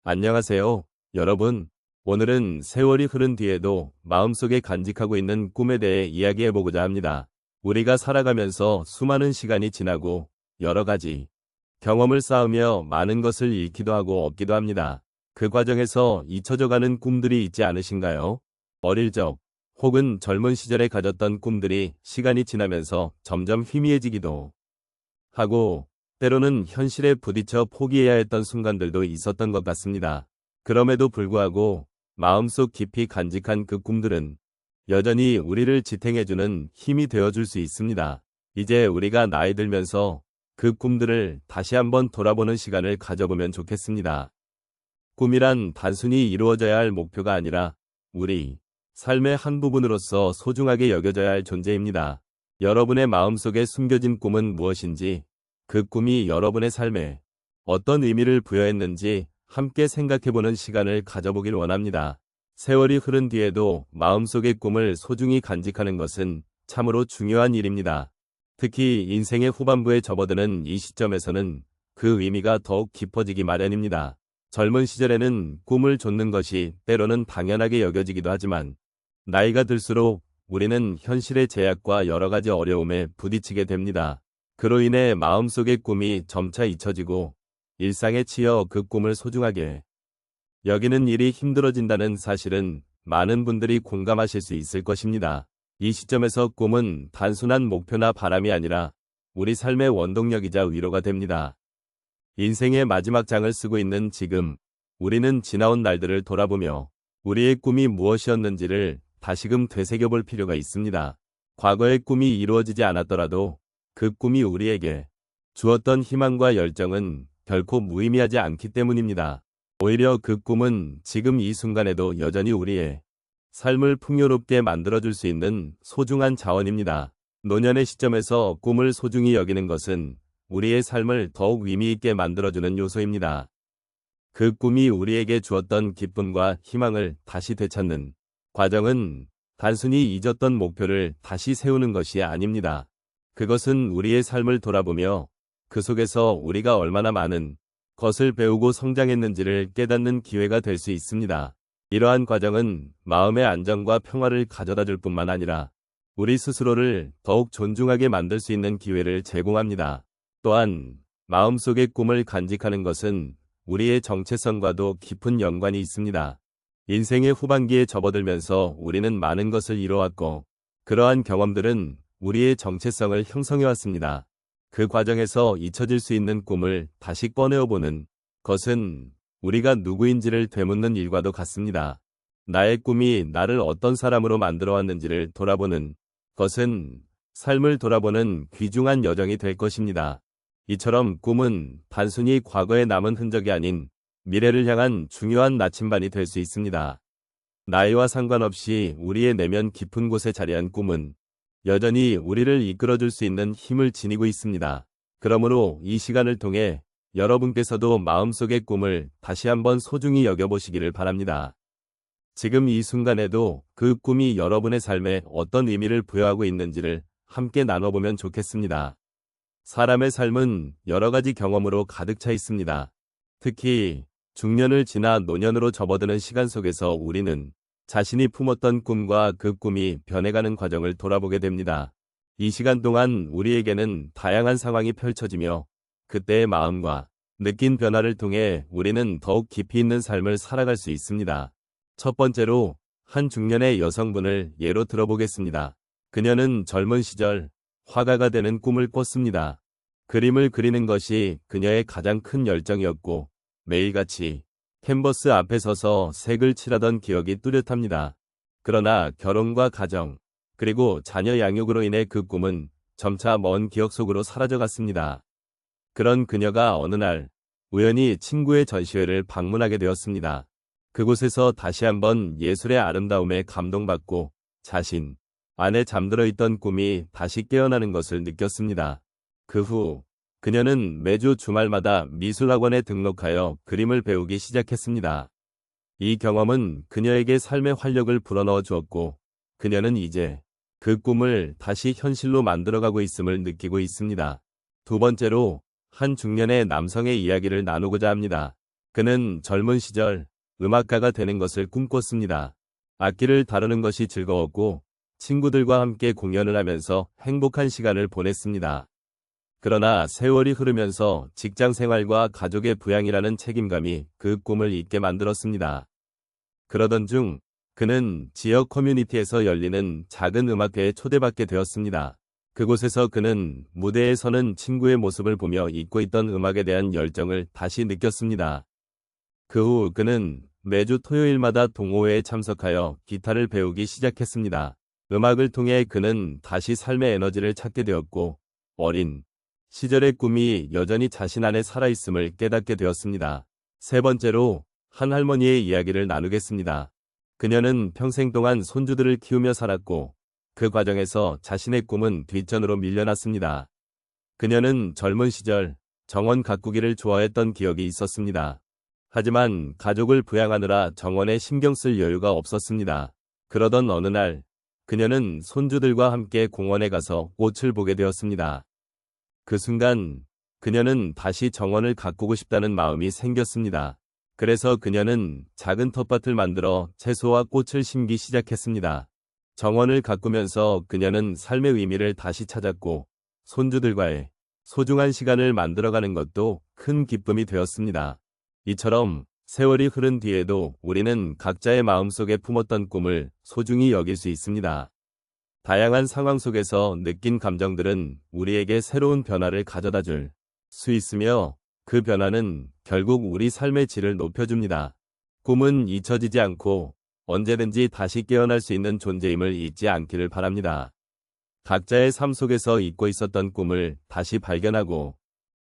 안녕하세요, 여러분. 오늘은 세월이 흐른 뒤에도 마음속에 간직하고 있는 꿈에 대해 이야기해보고자 합니다. 우리가 살아가면서 수많은 시간이 지나고 여러 가지 경험을 쌓으며 많은 것을 잃기도 하고 얻기도 합니다. 그 과정에서 잊혀져가는 꿈들이 있지 않으신가요? 어릴 적 혹은 젊은 시절에 가졌던 꿈들이 시간이 지나면서 점점 희미해지기도 하고 때로는 현실에 부딪혀 포기해야 했던 순간들도 있었던 것 같습니다. 그럼에도 불구하고 마음속 깊이 간직한 그 꿈들은 여전히 우리를 지탱해주는 힘이 되어줄 수 있습니다. 이제 우리가 나이 들면서 그 꿈들을 다시 한번 돌아보는 시간을 가져보면 좋겠습니다. 꿈이란 단순히 이루어져야 할 목표가 아니라 우리 삶의 한 부분으로서 소중하게 여겨져야 할 존재입니다. 여러분의 마음속에 숨겨진 꿈은 무엇인지, 그 꿈이 여러분의 삶에 어떤 의미를 부여했는지 함께 생각해보는 시간을 가져보길 원합니다. 세월이 흐른 뒤에도 마음속의 꿈을 소중히 간직하는 것은 참으로 중요한 일입니다. 특히 인생의 후반부에 접어드는 이 시점에서는 그 의미가 더욱 깊어지기 마련입니다. 젊은 시절에는 꿈을 좇는 것이 때로는 당연하게 여겨지기도 하지만 나이가 들수록 우리는 현실의 제약과 여러 가지 어려움에 부딪히게 됩니다. 그로 인해 마음속의 꿈이 점차 잊혀지고 일상에 치여 그 꿈을 소중하게 여기는 일이 힘들어진다는 사실은 많은 분들이 공감하실 수 있을 것입니다. 이 시점에서 꿈은 단순한 목표나 바람이 아니라 우리 삶의 원동력이자 위로가 됩니다. 인생의 마지막 장을 쓰고 있는 지금, 우리는 지나온 날들을 돌아보며 우리의 꿈이 무엇이었는지를 다시금 되새겨볼 필요가 있습니다. 과거의 꿈이 이루어지지 않았더라도 그 꿈이 우리에게 주었던 희망과 열정은 결코 무의미하지 않기 때문입니다. 오히려 그 꿈은 지금 이 순간에도 여전히 우리의 삶을 풍요롭게 만들어줄 수 있는 소중한 자원입니다. 노년의 시점에서 꿈을 소중히 여기는 것은 우리의 삶을 더욱 의미있게 만들어주는 요소입니다. 그 꿈이 우리에게 주었던 기쁨과 희망을 다시 되찾는 과정은 단순히 잊었던 목표를 다시 세우는 것이 아닙니다. 그것은 우리의 삶을 돌아보며 그 속에서 우리가 얼마나 많은 것을 배우고 성장했는지를 깨닫는 기회가 될 수 있습니다. 이러한 과정은 마음의 안정과 평화를 가져다 줄 뿐만 아니라 우리 스스로를 더욱 존중하게 만들 수 있는 기회를 제공합니다. 또한 마음속의 꿈을 간직하는 것은 우리의 정체성과도 깊은 연관이 있습니다. 인생의 후반기에 접어들면서 우리는 많은 것을 이뤄왔고 그러한 경험들은 우리의 정체성을 형성해왔습니다. 그 과정에서 잊혀질 수 있는 꿈을 다시 꺼내어보는 것은 우리가 누구인지를 되묻는 일과도 같습니다. 나의 꿈이 나를 어떤 사람으로 만들어왔는지를 돌아보는 것은 삶을 돌아보는 귀중한 여정이 될 것입니다. 이처럼 꿈은 단순히 과거에 남은 흔적이 아닌 미래를 향한 중요한 나침반이 될 수 있습니다. 나이와 상관없이 우리의 내면 깊은 곳에 자리한 꿈은 여전히 우리를 이끌어줄 수 있는 힘을 지니고 있습니다. 그러므로 이 시간을 통해 여러분께서도 마음속의 꿈을 다시 한번 소중히 여겨보시기를 바랍니다. 지금 이 순간에도 그 꿈이 여러분의 삶에 어떤 의미를 부여하고 있는지를 함께 나눠보면 좋겠습니다. 사람의 삶은 여러 가지 경험으로 가득 차 있습니다. 특히 중년을 지나 노년으로 접어드는 시간 속에서 우리는 자신이 품었던 꿈과 그 꿈이 변해가는 과정을 돌아보게 됩니다. 이 시간 동안 우리에게는 다양한 상황이 펼쳐지며 그때의 마음과 느낀 변화를 통해 우리는 더욱 깊이 있는 삶을 살아갈 수 있습니다. 첫 번째로 한 중년의 여성분을 예로 들어보겠습니다. 그녀는 젊은 시절 화가가 되는 꿈을 꿨습니다. 그림을 그리는 것이 그녀의 가장 큰 열정이었고 매일같이 캔버스 앞에 서서 색을 칠하던 기억이 뚜렷합니다. 그러나 결혼과 가정, 그리고 자녀 양육으로 인해 그 꿈은 점차 먼 기억 속으로 사라져갔습니다. 그런 그녀가 어느 날 우연히 친구의 전시회를 방문하게 되었습니다. 그곳에서 다시 한번 예술의 아름다움에 감동받고 자신 안에 잠들어 있던 꿈이 다시 깨어나는 것을 느꼈습니다. 그 후 그녀는 매주 주말마다 미술학원에 등록하여 그림을 배우기 시작했습니다. 이 경험은 그녀에게 삶의 활력을 불어넣어 주었고 그녀는 이제 그 꿈을 다시 현실로 만들어가고 있음을 느끼고 있습니다. 두 번째로 한 중년의 남성의 이야기를 나누고자 합니다. 그는 젊은 시절 음악가가 되는 것을 꿈꿨습니다. 악기를 다루는 것이 즐거웠고 친구들과 함께 공연을 하면서 행복한 시간을 보냈습니다. 그러나 세월이 흐르면서 직장 생활과 가족의 부양이라는 책임감이 그 꿈을 잊게 만들었습니다. 그러던 중 그는 지역 커뮤니티에서 열리는 작은 음악회에 초대받게 되었습니다. 그곳에서 그는 무대에 서는 친구의 모습을 보며 잊고 있던 음악에 대한 열정을 다시 느꼈습니다. 그 후 그는 매주 토요일마다 동호회에 참석하여 기타를 배우기 시작했습니다. 음악을 통해 그는 다시 삶의 에너지를 찾게 되었고 어린 시절의 꿈이 여전히 자신 안에 살아있음을 깨닫게 되었습니다. 세 번째로 한 할머니의 이야기를 나누겠습니다. 그녀는 평생 동안 손주들을 키우며 살았고 그 과정에서 자신의 꿈은 뒷전으로 밀려났습니다. 그녀는 젊은 시절 정원 가꾸기를 좋아했던 기억이 있었습니다. 하지만 가족을 부양하느라 정원에 신경 쓸 여유가 없었습니다. 그러던 어느 날 그녀는 손주들과 함께 공원에 가서 꽃을 보게 되었습니다. 그 순간 그녀는 다시 정원을 가꾸고 싶다는 마음이 생겼습니다. 그래서 그녀는 작은 텃밭을 만들어 채소와 꽃을 심기 시작했습니다. 정원을 가꾸면서 그녀는 삶의 의미를 다시 찾았고 손주들과의 소중한 시간을 만들어가는 것도 큰 기쁨이 되었습니다. 이처럼 세월이 흐른 뒤에도 우리는 각자의 마음속에 품었던 꿈을 소중히 여길 수 있습니다. 다양한 상황 속에서 느낀 감정들은 우리에게 새로운 변화를 가져다 줄 수 있으며 그 변화는 결국 우리 삶의 질을 높여줍니다. 꿈은 잊혀지지 않고 언제든지 다시 깨어날 수 있는 존재임을 잊지 않기를 바랍니다. 각자의 삶 속에서 잊고 있었던 꿈을 다시 발견하고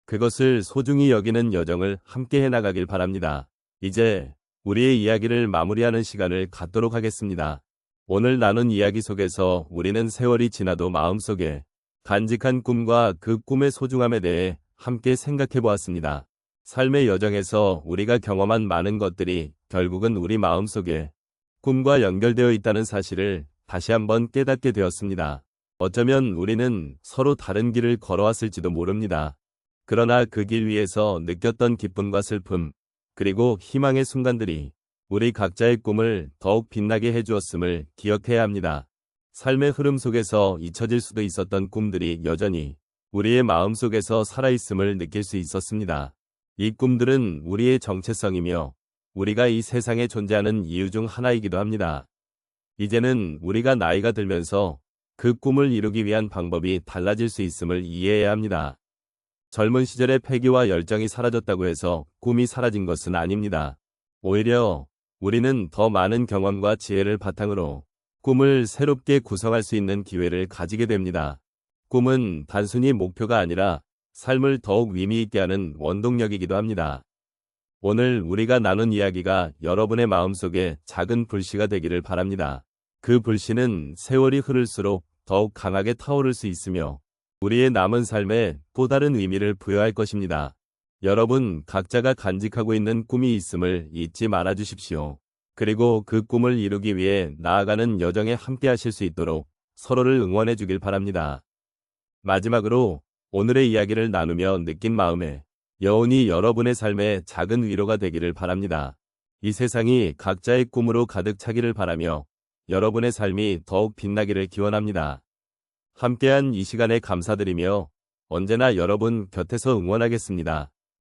그것을 소중히 여기는 여정을 함께 해나가길 바랍니다. 이제 우리의 이야기를 마무리하는 시간을 갖도록 하겠습니다. 오늘 나눈 이야기 속에서 우리는 세월이 지나도 마음속에 간직한 꿈과 그 꿈의 소중함에 대해 함께 생각해 보았습니다. 삶의 여정에서 우리가 경험한 많은 것들이 결국은 우리 마음속에 꿈과 연결되어 있다는 사실을 다시 한번 깨닫게 되었습니다. 어쩌면 우리는 서로 다른 길을 걸어왔을지도 모릅니다. 그러나 그 길 위에서 느꼈던 기쁨과 슬픔, 그리고 희망의 순간들이 우리 각자의 꿈을 더욱 빛나게 해주었음을 기억해야 합니다. 삶의 흐름 속에서 잊혀질 수도 있었던 꿈들이 여전히 우리의 마음속에서 살아있음을 느낄 수 있었습니다. 이 꿈들은 우리의 정체성이며 우리가 이 세상에 존재하는 이유 중 하나이기도 합니다. 이제는 우리가 나이가 들면서 그 꿈을 이루기 위한 방법이 달라질 수 있음을 이해해야 합니다. 젊은 시절의 패기와 열정이 사라졌다고 해서 꿈이 사라진 것은 아닙니다. 오히려 우리는 더 많은 경험과 지혜를 바탕으로 꿈을 새롭게 구성할 수 있는 기회를 가지게 됩니다. 꿈은 단순히 목표가 아니라 삶을 더욱 의미 있게 하는 원동력이기도 합니다. 오늘 우리가 나눈 이야기가 여러분의 마음속에 작은 불씨가 되기를 바랍니다. 그 불씨는 세월이 흐를수록 더욱 강하게 타오를 수 있으며 우리의 남은 삶에 또 다른 의미를 부여할 것입니다. 여러분 각자가 간직하고 있는 꿈이 있음을 잊지 말아 주십시오. 그리고 그 꿈을 이루기 위해 나아가는 여정에 함께 하실 수 있도록 서로를 응원해 주길 바랍니다. 마지막으로 오늘의 이야기를 나누며 느낀 마음에 여운이 여러분의 삶에 작은 위로가 되기를 바랍니다. 이 세상이 각자의 꿈으로 가득 차기를 바라며 여러분의 삶이 더욱 빛나기를 기원합니다. 함께한 이 시간에 감사드리며 언제나 여러분 곁에서 응원하겠습니다.